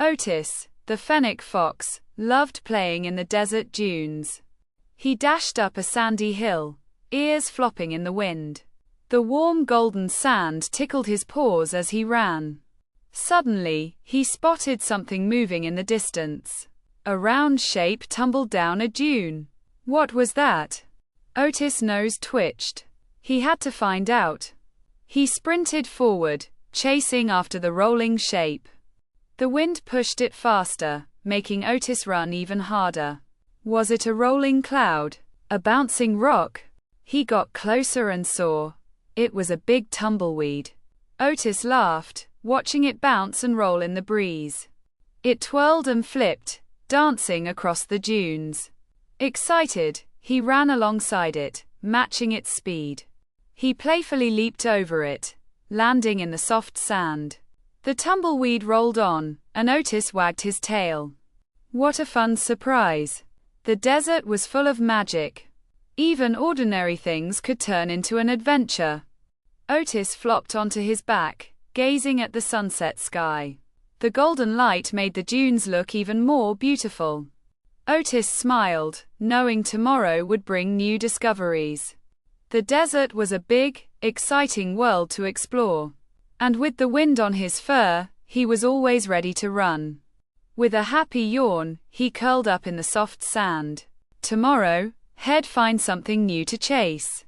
Otis, the fennec fox, loved playing in the desert dunes. He dashed up a sandy hill, ears flopping in the wind. The warm golden sand tickled his paws as he ran. Suddenly, he spotted something moving in the distance. A round shape tumbled down a dune. What was that? Otis' nose twitched. He had to find out. He sprinted forward, chasing after the rolling shape. The wind pushed it faster, making Otis run even harder. Was it a rolling cloud? A bouncing rock? He got closer and saw. It was a big tumbleweed. Otis laughed, watching it bounce and roll in the breeze. It twirled and flipped, dancing across the dunes. Excited, he ran alongside it, matching its speed. He playfully leaped over it, landing in the soft sand. The tumbleweed rolled on, and Otis wagged his tail. What a fun surprise! The desert was full of magic. Even ordinary things could turn into an adventure. Otis flopped onto his back, gazing at the sunset sky. The golden light made the dunes look even more beautiful. Otis smiled, knowing tomorrow would bring new discoveries. The desert was a big, exciting world to explore. And with the wind on his fur, he was always ready to run. With a happy yawn, he curled up in the soft sand. Tomorrow, he'd find something new to chase.